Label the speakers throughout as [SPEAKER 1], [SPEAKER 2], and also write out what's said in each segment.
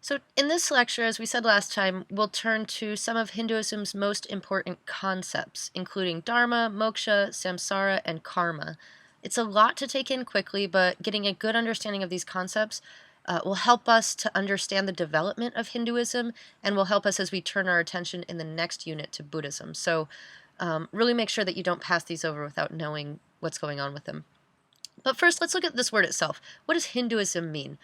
[SPEAKER 1] So in this lecture, as we said last time, we'll turn to some of Hinduism's most important concepts, including dharma, moksha, samsara, and karma. It's a lot to take in quickly, but getting a good understanding of these concepts will help us to understand the development of Hinduism and will help us as we turn our attention in the next unit to Buddhism. So really make sure that you don't pass these over without knowing what's going on with them. But first, let's look at this word itself. What does Hinduism mean?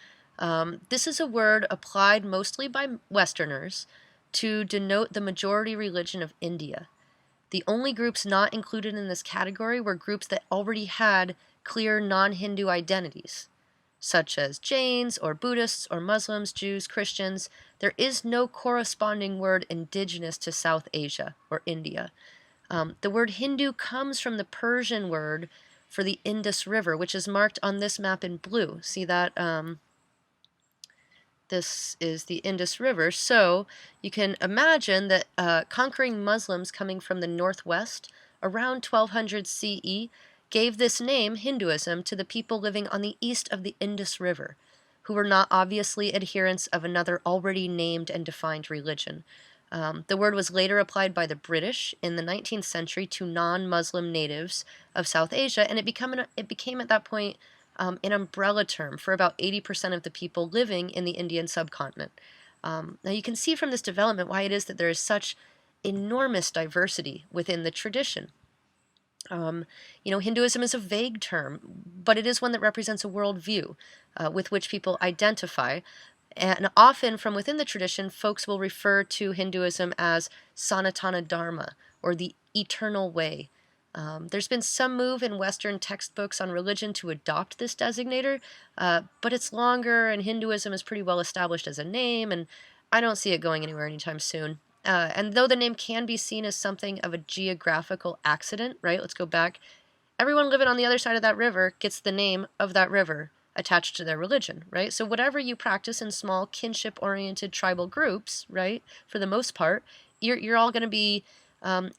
[SPEAKER 1] This is a word applied mostly by Westerners to denote the majority religion of India. The only groups not included in this category were groups that already had clear non-Hindu identities, such as Jains or Buddhists or Muslims, Jews, Christians. There is no corresponding word indigenous to South Asia or India. The word Hindu comes from the Persian word for the Indus River, which is marked on this map in blue. See that? This is the Indus River. So you can imagine that conquering Muslims coming from the northwest around 1200 CE gave this name, Hinduism, to the people living on the east of the Indus River, who were not obviously adherents of another already named and defined religion. The word was later applied by the British in the 19th century to non-Muslim natives of South Asia, and it became at that point an umbrella term for about 80% of the people living in the Indian subcontinent. Now you can see from this development why it is that there is such enormous diversity within the tradition. Hinduism is a vague term, but it is one that represents a worldview with which people identify. And often from within the tradition, folks will refer to Hinduism as Sanatana Dharma, or the eternal way. There's been some move in Western textbooks on religion to adopt this designator, but it's longer, and Hinduism is pretty well established as a name, and I don't see it going anywhere anytime soon. And though the name can be seen as something of a geographical accident, right? Let's go back. Everyone living on the other side of that river gets the name of that river attached to their religion, right? So whatever you practice in small kinship-oriented tribal groups, right, for the most part, you're all going to be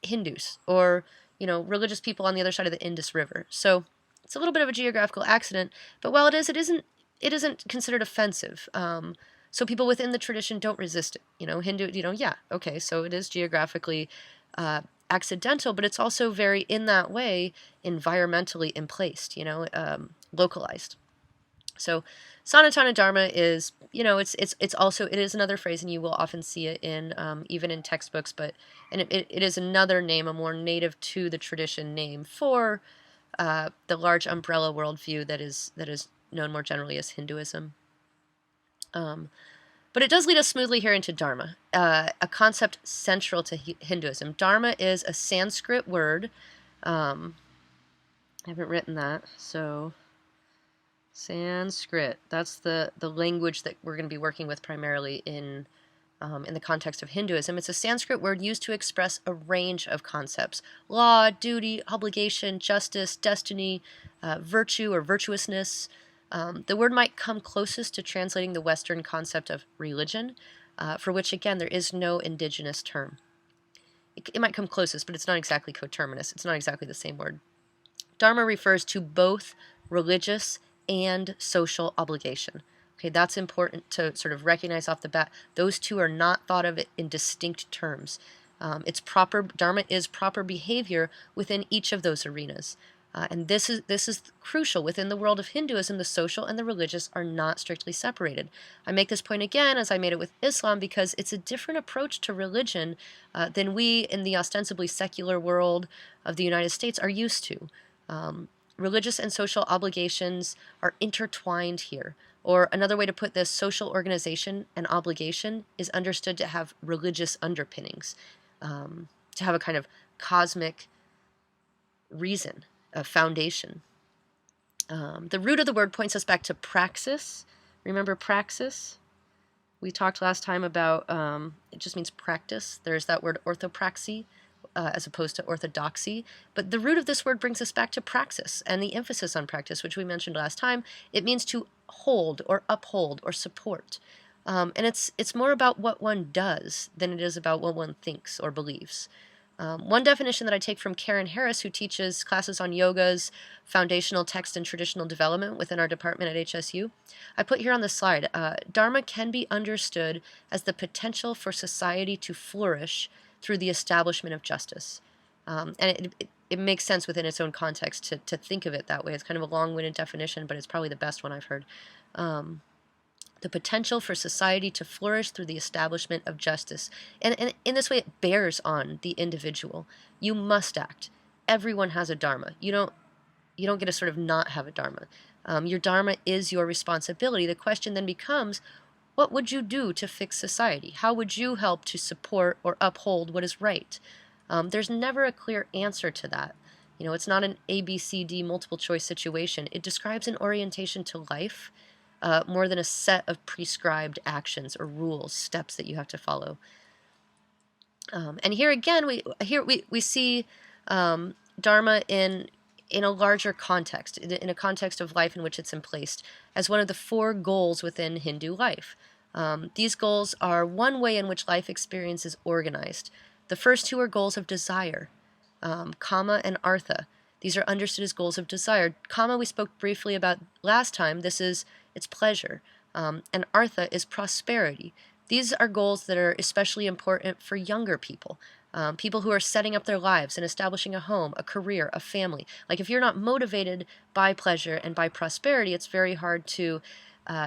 [SPEAKER 1] Hindus or religious people on the other side of the Indus River. So it's a little bit of a geographical accident, but while it isn't considered offensive. So people within the tradition don't resist it. Hindu, yeah, okay, so it is geographically accidental, but it's also very, in that way, environmentally emplaced, localized. So Sanatana Dharma is, it is another phrase, and you will often see it in even in textbooks, and it is another name, a more native to the tradition name for the large umbrella worldview that is known more generally as Hinduism. But it does lead us smoothly here into Dharma, a concept central to Hinduism. Dharma is a Sanskrit word. I haven't written that, so Sanskrit. That's the language that we're going to be working with primarily in the context of Hinduism. It's a Sanskrit word used to express a range of concepts: law, duty, obligation, justice, destiny, virtue or virtuousness. The word might come closest to translating the Western concept of religion, for which, again, there is no indigenous term. It might come closest, but it's not exactly coterminous. It's not exactly the same word. Dharma refers to both religious and social obligation. Okay, that's important to sort of recognize off the bat. Those two are not thought of in distinct terms. Dharma is proper behavior within each of those arenas. And this is crucial. Within the world of Hinduism, the social and the religious are not strictly separated. I make this point again, as I made it with Islam, because it's a different approach to religion than we in the ostensibly secular world of the United States are used to. Religious and social obligations are intertwined here. Or another way to put this, social organization and obligation is understood to have religious underpinnings, to have a kind of cosmic reason, a foundation. The root of the word points us back to praxis. Remember praxis? We talked last time about, it just means practice. There's that word orthopraxy, as opposed to orthodoxy. But the root of this word brings us back to praxis and the emphasis on practice, which we mentioned last time. It means to hold or uphold or support. And it's more about what one does than it is about what one thinks or believes. One definition that I take from Karen Harris, who teaches classes on yoga's foundational text and traditional development within our department at HSU, I put here on the slide, Dharma can be understood as the potential for society to flourish through the establishment of justice. And it makes sense within its own context to think of it that way. It's kind of a long-winded definition, but it's probably the best one I've heard. The potential for society to flourish through the establishment of justice. And in this way, it bears on the individual. You must act. Everyone has a dharma. You don't get to sort of not have a dharma. Your dharma is your responsibility. The question then becomes, what would you do to fix society? How would you help to support or uphold what is right? There's never a clear answer to that. It's not an A, B, C, D multiple choice situation. It describes an orientation to life, more than a set of prescribed actions or rules, steps that you have to follow. And here again, we see Dharma in a larger context, in a context of life in which it's emplaced as one of the 4 goals within Hindu life. These goals are one way in which life experience is organized. The first 2 are goals of desire, kama and artha. These are understood as goals of desire. Kama we spoke briefly about last time. It's pleasure. And artha is prosperity. These are goals that are especially important for younger people, people who are setting up their lives and establishing a home, a career, a family. Like if you're not motivated by pleasure and by prosperity, it's very hard to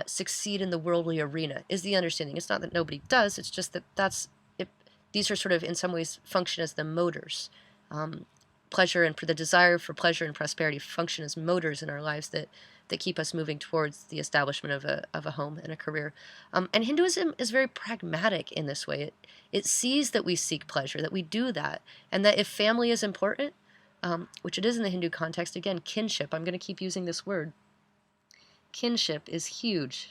[SPEAKER 1] succeed in the worldly arena, is the understanding. It's not that nobody does, it's just that these are sort of in some ways function as the motors. Pleasure and the desire for pleasure and prosperity function as motors in our lives that keep us moving towards the establishment of a home and a career. And Hinduism is very pragmatic in this way. It sees that we seek pleasure, that we do that, and that if family is important, which it is in the Hindu context, again, kinship, I'm going to keep using this word. Kinship is huge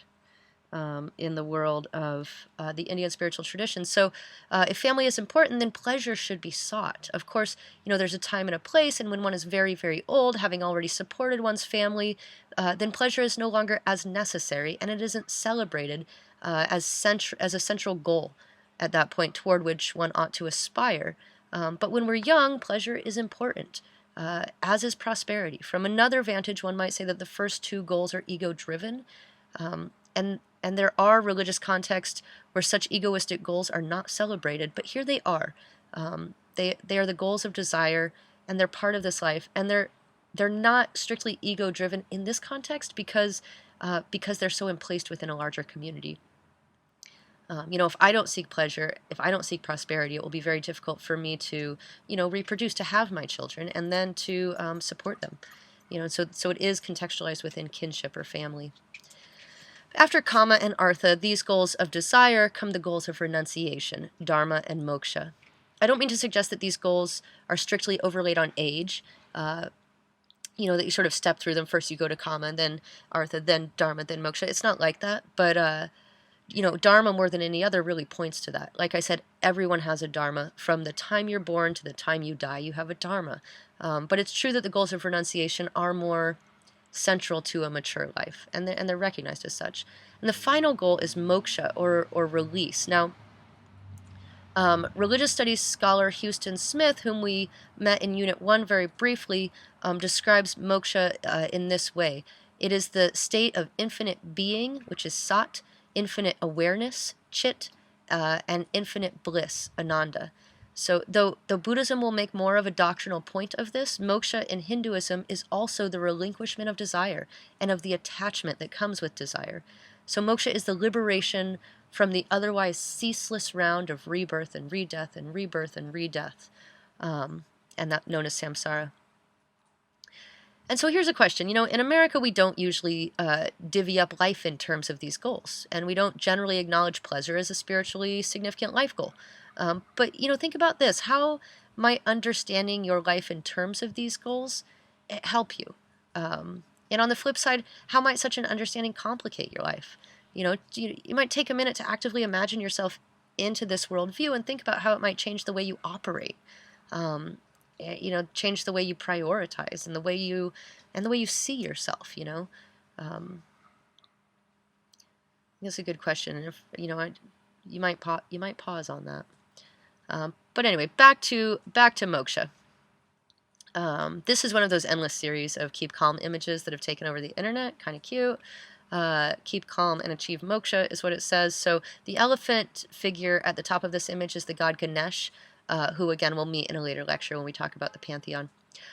[SPEAKER 1] in the world of the Indian spiritual tradition. So if family is important, then pleasure should be sought. Of course, there's a time and a place, and when one is very, very old, having already supported one's family, then pleasure is no longer as necessary, and it isn't celebrated as a central goal at that point toward which one ought to aspire. But when we're young, pleasure is important, as is prosperity. From another vantage, one might say that the first 2 goals are ego-driven, and there are religious contexts where such egoistic goals are not celebrated, but here they are. They are the goals of desire, and they're part of this life, and they're not strictly ego-driven in this context because they're so emplaced within a larger community. If I don't seek pleasure, if I don't seek prosperity, it will be very difficult for me to, reproduce, to have my children, and then to support them. So it is contextualized within kinship or family. After kama and artha, these goals of desire, come the goals of renunciation, dharma and moksha. I don't mean to suggest that these goals are strictly overlaid on age, that you sort of step through them. First you go to kama, then artha, then dharma, then moksha. It's not like that, but dharma more than any other really points to that. Like I said, everyone has a dharma. From the time you're born to the time you die, you have a dharma. But it's true that the goals of renunciation are more central to a mature life, and they're recognized as such. And the final goal is moksha, or release. Now, religious studies scholar Houston Smith, whom we met in Unit 1 very briefly, describes moksha in this way. It is the state of infinite being, which is sat, infinite awareness, chit, and infinite bliss, ananda. So though Buddhism will make more of a doctrinal point of this, moksha in Hinduism is also the relinquishment of desire and of the attachment that comes with desire. So moksha is the liberation from the otherwise ceaseless round of rebirth and redeath and rebirth and redeath, and that known as samsara. And so here's a question. In America, we don't usually divvy up life in terms of these goals, and we don't generally acknowledge pleasure as a spiritually significant life goal. But think about this. How might understanding your life in terms of these goals help you? And on the flip side, how might such an understanding complicate your life? You might take a minute to actively imagine yourself into this worldview and think about how it might change the way you operate. Change the way you prioritize and the way you see yourself. That's a good question. And if you might pause on that. But anyway, back to moksha. This is one of those endless series of keep calm images that have taken over the internet. Kind of cute. Keep calm and achieve moksha is what it says. So the elephant figure at the top of this image is the god Ganesh, who again we'll meet in a later lecture when we talk about the pantheon.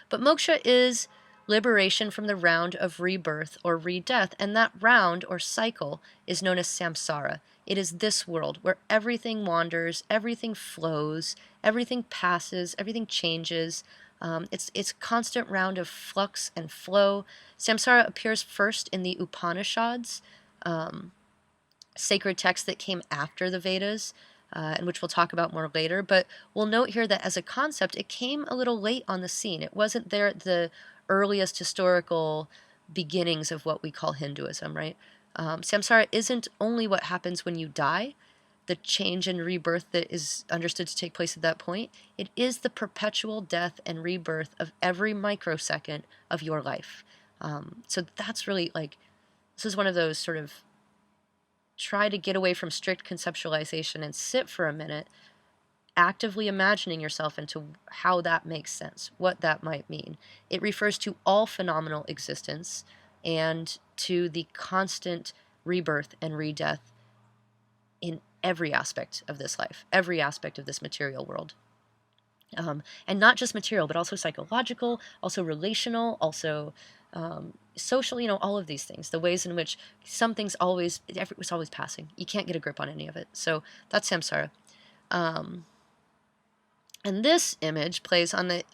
[SPEAKER 1] But moksha is liberation from the round of rebirth or re-death, and that round or cycle is known as samsara. It is this world where everything wanders, everything flows, everything passes, everything changes. It's constant round of flux and flow. Samsara appears first in the Upanishads, sacred texts that came after the Vedas, and which we'll talk about more later. But we'll note here that as a concept, it came a little late on the scene. It wasn't there at the earliest historical beginnings of what we call Hinduism, right? Samsara isn't only what happens when you die, the change and rebirth that is understood to take place at that point. It is the perpetual death and rebirth of every microsecond of your life. So that's really like, this is one of those sort of try to get away from strict conceptualization and sit for a minute, actively imagining yourself into how that makes sense, what that might mean. It refers to all phenomenal existence and to the constant rebirth and re-death in every aspect of this life, every aspect of this material world. And not just material, but also psychological, also relational, also social, all of these things, the ways in which something's always, it's always passing. You can't get a grip on any of it. So that's samsara. And this image plays on the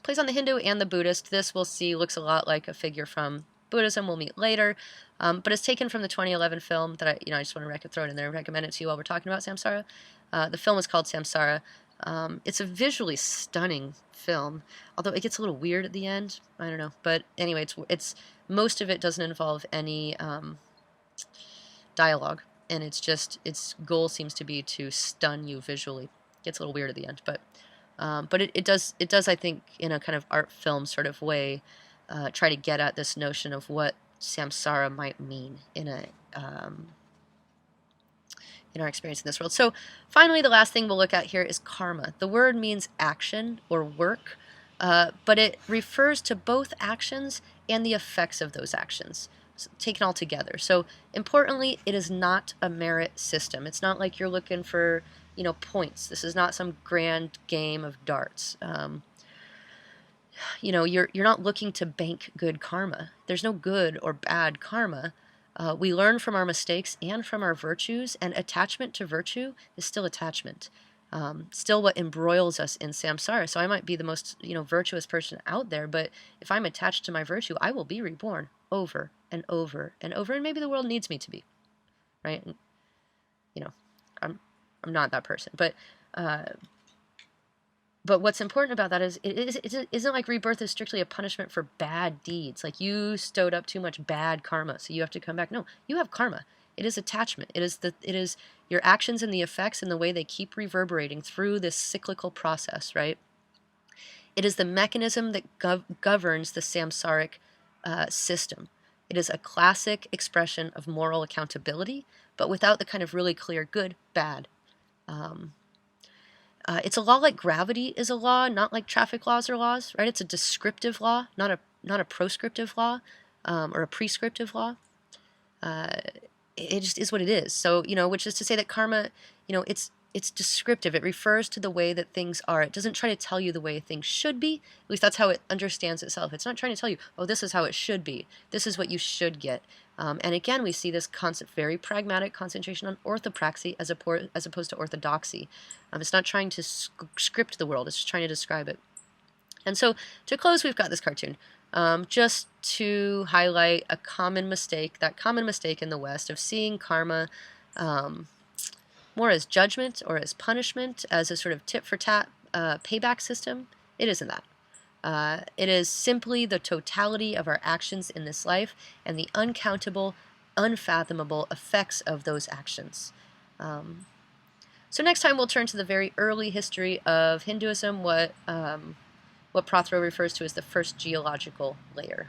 [SPEAKER 1] Hindu and the Buddhist. This we'll see looks a lot like a figure from Buddhism. We'll meet later, but it's taken from the 2011 film that I just want to throw it in there and recommend it to you while we're talking about samsara. The film is called Samsara. It's a visually stunning film, although it gets a little weird at the end. I don't know, but anyway, it's most of it doesn't involve any dialogue, and its goal seems to be to stun you visually. It gets a little weird at the end, but it does I think in a kind of art film sort of way try to get at this notion of what samsara might mean in our experience in this world. So finally, the last thing we'll look at here is karma. The word means action or work, but it refers to both actions and the effects of those actions, taken all together. So importantly, it is not a merit system. It's not like you're looking for, points. This is not some grand game of darts. You're not looking to bank good karma. There's no good or bad karma. We learn from our mistakes and from our virtues, and attachment to virtue is still attachment. Still what embroils us in samsara. So I might be the most, virtuous person out there, but if I'm attached to my virtue, I will be reborn over and over and over, and maybe the world needs me to be, right? And, I'm not that person, but what's important about that is it isn't like rebirth is strictly a punishment for bad deeds. Like you stowed up too much bad karma, so you have to come back. No, you have karma. It is attachment. It is your actions and the effects and the way they keep reverberating through this cyclical process, right? It is the mechanism that governs the samsaric system. It is a classic expression of moral accountability, but without the kind of really clear good, bad. It's a law like gravity is a law, not like traffic laws are laws, right? It's a descriptive law, not a proscriptive law or a prescriptive law. It just is what it is. So, which is to say that karma, it's descriptive. It refers to the way that things are. It doesn't try to tell you the way things should be. At least that's how it understands itself. It's not trying to tell you, oh, this is how it should be. This is what you should get. And again, we see this concept, very pragmatic concentration on orthopraxy as opposed to orthodoxy. It's not trying to script the world. It's just trying to describe it. And so to close, we've got this cartoon. Just to highlight a common mistake in the West of seeing karma more as judgment or as punishment, as a sort of tit-for-tat payback system. It isn't that. It is simply the totality of our actions in this life and the uncountable, unfathomable effects of those actions. So next time we'll turn to the very early history of Hinduism, what Prothero refers to as the first geological layer.